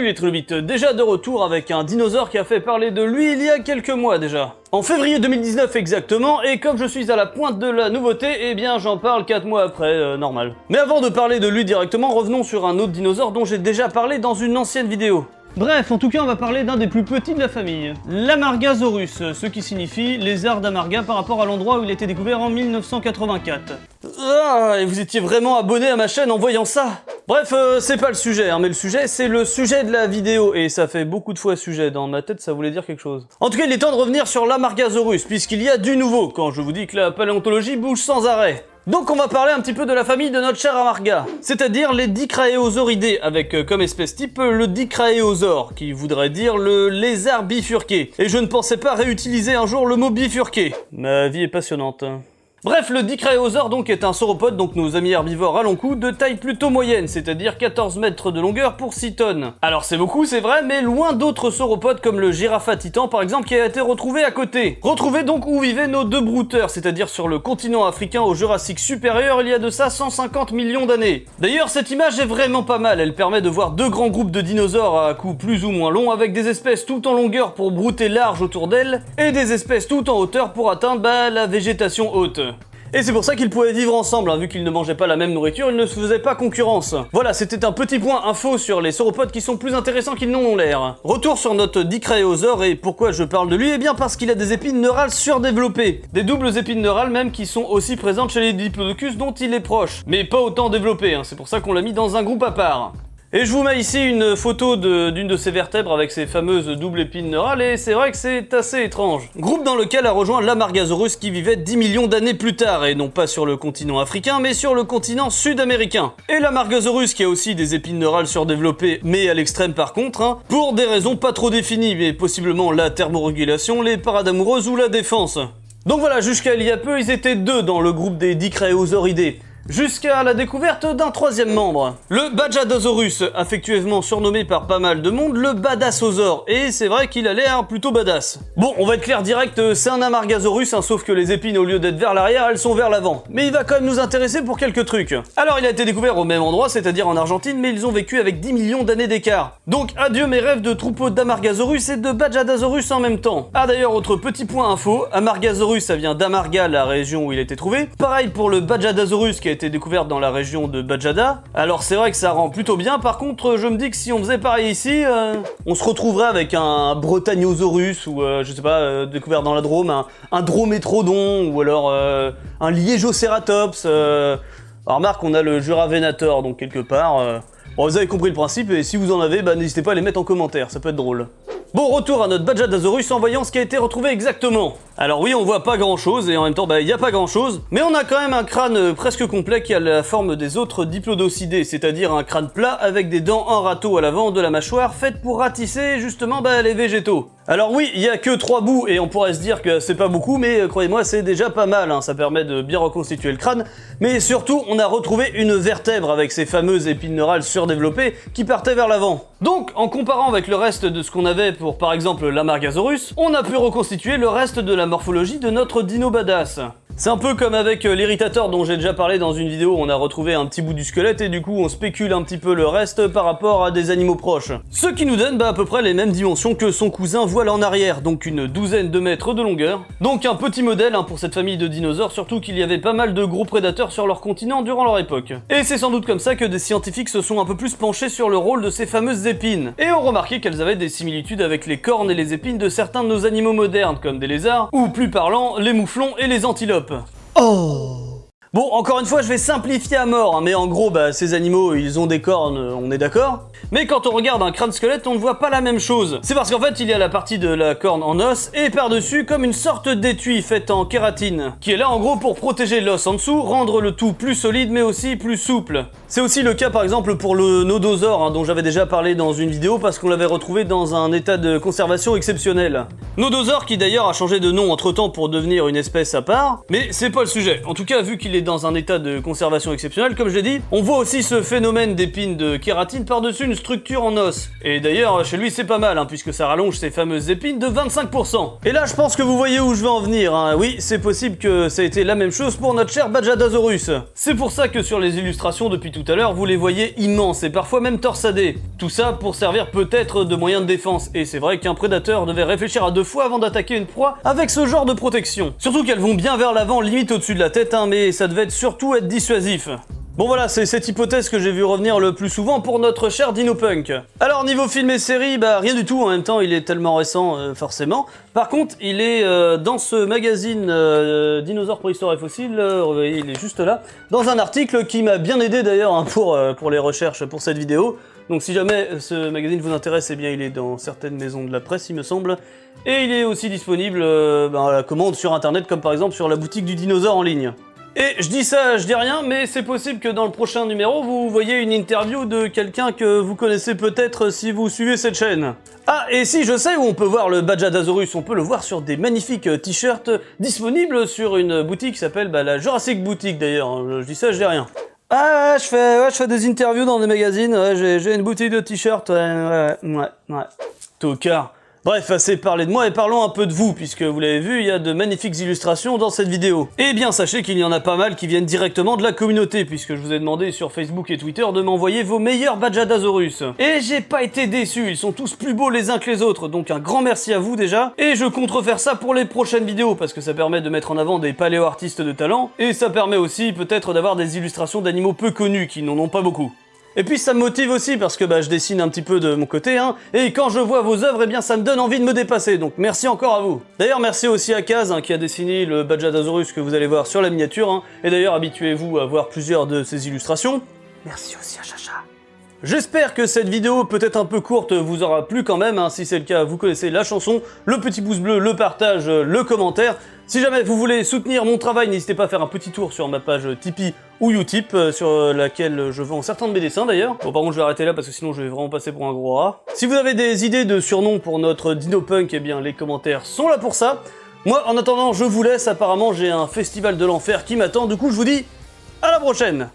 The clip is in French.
Salut les trilobites, déjà de retour avec un dinosaure qui a fait parler de lui il y a quelques mois déjà. En février 2019 exactement, et comme je suis à la pointe de la nouveauté, eh bien j'en parle 4 mois après, normal. Mais avant de parler de lui directement, revenons sur un autre dinosaure dont j'ai déjà parlé dans une ancienne vidéo. Bref, en tout cas on va parler d'un des plus petits de la famille, l'Amargasaurus, ce qui signifie lézard d'Amarga par rapport à l'endroit où il a été découvert en 1984. Ah, et vous étiez vraiment abonné à ma chaîne en voyant ça? Bref, c'est pas le sujet, hein, mais le sujet c'est le sujet de la vidéo, et ça fait beaucoup de fois sujet, dans ma tête ça voulait dire quelque chose. En tout cas il est temps de revenir sur l'Amargasaurus, puisqu'il y a du nouveau, quand je vous dis que la paléontologie bouge sans arrêt. Donc on va parler un petit peu de la famille de notre cher Amarga, c'est-à-dire les Dicraeosauridés, avec comme espèce type le Dicraeosaure, qui voudrait dire le lézard bifurqué. Et je ne pensais pas réutiliser un jour le mot bifurqué. Ma vie est passionnante. Bref, le Dicraeosaure donc est un sauropode, donc nos amis herbivores à long cou, de taille plutôt moyenne, c'est-à-dire 14 mètres de longueur pour 6 tonnes. Alors c'est beaucoup, c'est vrai, mais loin d'autres sauropodes comme le Giraffa titan par exemple qui a été retrouvé à côté. Retrouvé donc où vivaient nos deux brouteurs, c'est-à-dire sur le continent africain au Jurassique supérieur il y a de ça 150 millions d'années. D'ailleurs cette image est vraiment pas mal, elle permet de voir deux grands groupes de dinosaures à cou plus ou moins long avec des espèces tout en longueur pour brouter large autour d'elles et des espèces tout en hauteur pour atteindre la végétation haute. Et c'est pour ça qu'ils pouvaient vivre ensemble, hein, vu qu'ils ne mangeaient pas la même nourriture, ils ne se faisaient pas concurrence. Voilà, c'était un petit point info sur les sauropodes qui sont plus intéressants qu'ils n'en ont l'air. Retour sur notre Dicraeosaure, et pourquoi je parle de lui? Eh bien parce qu'il a des épines neurales surdéveloppées. Des doubles épines neurales même qui sont aussi présentes chez les Diplodocus dont il est proche. Mais pas autant développées, hein, c'est pour ça qu'on l'a mis dans un groupe à part. Et je vous mets ici une photo d'une de ces vertèbres avec ces fameuses doubles épines neurales, et c'est vrai que c'est assez étrange. Groupe dans lequel a rejoint l'Amargasaurus qui vivait 10 millions d'années plus tard, et non pas sur le continent africain, mais sur le continent sud-américain. Et l'Amargasaurus qui a aussi des épines neurales surdéveloppées, mais à l'extrême par contre, hein, pour des raisons pas trop définies, mais possiblement la thermorégulation, les parades amoureuses ou la défense. Donc voilà, jusqu'à il y a peu, ils étaient deux dans le groupe des Dicraeosauridés. Jusqu'à la découverte d'un troisième membre, le Bajadasaurus, affectueusement surnommé par pas mal de monde le Badassosaure, et c'est vrai qu'il a l'air plutôt badass. Bon, on va être clair direct, c'est un Amargasaurus, hein, sauf que les épines, au lieu d'être vers l'arrière, elles sont vers l'avant. Mais il va quand même nous intéresser pour quelques trucs. Alors il a été découvert au même endroit, c'est-à-dire en Argentine, mais ils ont vécu avec 10 millions d'années d'écart. Donc adieu mes rêves de troupeaux d'Amargasaurus et de Bajadasaurus en même temps. Ah d'ailleurs, autre petit point info, Amargasaurus ça vient d'Amarga, la région où il a été trouvé. Pareil pour le Bajadasaurus qui a été découverte dans la région de Bajada. Alors c'est vrai que ça rend plutôt bien, par contre je me dis que si on faisait pareil ici, on se retrouverait avec un Bretagnosaurus ou je sais pas, découvert dans la Drôme, un Drométrodon ou alors un Liégocératops. Alors remarque, on a le Juravenator donc quelque part. Bon, vous avez compris le principe, et si vous en avez, n'hésitez pas à les mettre en commentaire, ça peut être drôle. Bon, retour à notre Bajadasaurus en voyant ce qui a été retrouvé exactement. Alors oui, on voit pas grand chose, et en même temps, il y a pas grand chose, mais on a quand même un crâne presque complet qui a la forme des autres Diplodocidés, c'est-à-dire un crâne plat avec des dents en râteau à l'avant de la mâchoire, faites pour ratisser justement les végétaux. Alors oui, il y a que 3 bouts, et on pourrait se dire que c'est pas beaucoup, mais croyez-moi, c'est déjà pas mal, hein, ça permet de bien reconstituer le crâne, mais surtout, on a retrouvé une vertèbre avec ces fameuses épines neurales surdéveloppées qui partaient vers l'avant. Donc, en comparant avec le reste de ce qu'on avait pour par exemple l'Amargasaurus, on a pu reconstituer le reste de la morphologie de notre dino badass. C'est un peu comme avec l'Irritator dont j'ai déjà parlé dans une vidéo où on a retrouvé un petit bout du squelette et du coup on spécule un petit peu le reste par rapport à des animaux proches. Ce qui nous donne à peu près les mêmes dimensions que son cousin voile en arrière, donc une douzaine de mètres de longueur. Donc un petit modèle pour cette famille de dinosaures, surtout qu'il y avait pas mal de gros prédateurs sur leur continent durant leur époque. Et c'est sans doute comme ça que des scientifiques se sont un peu plus penchés sur le rôle de ces fameuses épines, et ont remarqué qu'elles avaient des similitudes avec les cornes et les épines de certains de nos animaux modernes, comme des lézards, ou plus parlant, les mouflons et les antilopes. Oh! Bon, encore une fois, je vais simplifier à mort, hein, mais en gros, ces animaux, ils ont des cornes, on est d'accord. Mais quand on regarde un crâne squelette, on ne voit pas la même chose. C'est parce qu'en fait, il y a la partie de la corne en os, et par-dessus, comme une sorte d'étui faite en kératine, qui est là en gros pour protéger l'os en dessous, rendre le tout plus solide, mais aussi plus souple. C'est aussi le cas par exemple pour le Nodosaure, hein, dont j'avais déjà parlé dans une vidéo, parce qu'on l'avait retrouvé dans un état de conservation exceptionnel. Nodosaure qui d'ailleurs a changé de nom entre-temps pour devenir une espèce à part, mais c'est pas le sujet. En tout cas, vu qu'il qu'il est dans un état de conservation exceptionnel, comme je l'ai dit. On voit aussi ce phénomène d'épines de kératine par-dessus une structure en os. Et d'ailleurs, chez lui, c'est pas mal, puisque ça rallonge ces fameuses épines de 25%. Et là, je pense que vous voyez où je veux en venir. Oui, c'est possible que ça ait été la même chose pour notre cher Bajadasaurus. C'est pour ça que sur les illustrations depuis tout à l'heure, vous les voyez immenses et parfois même torsadés. Tout ça pour servir peut-être de moyen de défense. Et c'est vrai qu'un prédateur devait réfléchir à 2 fois avant d'attaquer une proie avec ce genre de protection. Surtout qu'elles vont bien vers l'avant, limite au-dessus de la tête, mais ça devait surtout être dissuasif. Bon voilà, c'est cette hypothèse que j'ai vu revenir le plus souvent pour notre cher Dinopunk. Alors niveau film et série, rien du tout, en même temps il est tellement récent forcément. Par contre, il est dans ce magazine Dinosaures Préhistoire et Fossiles, il est juste là, dans un article qui m'a bien aidé d'ailleurs pour les recherches pour cette vidéo. Donc si jamais ce magazine vous intéresse, eh bien il est dans certaines maisons de la presse il me semble. Et il est aussi disponible à la commande sur internet, comme par exemple sur la boutique du dinosaure en ligne. Et je dis ça, je dis rien, mais c'est possible que dans le prochain numéro, vous voyez une interview de quelqu'un que vous connaissez peut-être si vous suivez cette chaîne. Ah, et si, je sais où on peut voir le Bajadasaurus, on peut le voir sur des magnifiques t-shirts disponibles sur une boutique qui s'appelle la Jurassic Boutique d'ailleurs, je dis ça, je dis rien. Ah, je fais des interviews dans des magazines, j'ai une boutique de t-shirts, ouais. Tocard. Bref, assez parlé de moi et parlons un peu de vous, puisque vous l'avez vu, il y a de magnifiques illustrations dans cette vidéo. Et bien sachez qu'il y en a pas mal qui viennent directement de la communauté, puisque je vous ai demandé sur Facebook et Twitter de m'envoyer vos meilleurs Bajadasaurus. Et j'ai pas été déçu, ils sont tous plus beaux les uns que les autres, donc un grand merci à vous déjà. Et je compte refaire ça pour les prochaines vidéos, parce que ça permet de mettre en avant des paléo-artistes de talent, et ça permet aussi peut-être d'avoir des illustrations d'animaux peu connus, qui n'en ont pas beaucoup. Et puis ça me motive aussi parce que je dessine un petit peu de mon côté, et quand je vois vos œuvres, eh bien ça me donne envie de me dépasser, donc merci encore à vous. D'ailleurs merci aussi à Kaz qui a dessiné le Bajadasaurus que vous allez voir sur la miniature, et d'ailleurs habituez-vous à voir plusieurs de ses illustrations. Merci aussi à Chacha. J'espère que cette vidéo, peut-être un peu courte, vous aura plu quand même. Si c'est le cas, vous connaissez la chanson, le petit pouce bleu, le partage, le commentaire. Si jamais vous voulez soutenir mon travail, n'hésitez pas à faire un petit tour sur ma page Tipeee ou Utip, sur laquelle je vends certains de mes dessins d'ailleurs. Bon, par contre, je vais arrêter là parce que sinon je vais vraiment passer pour un gros rat. Si vous avez des idées de surnoms pour notre Dinopunk, eh bien les commentaires sont là pour ça. Moi, en attendant, je vous laisse. Apparemment, j'ai un festival de l'enfer qui m'attend. Du coup, je vous dis à la prochaine.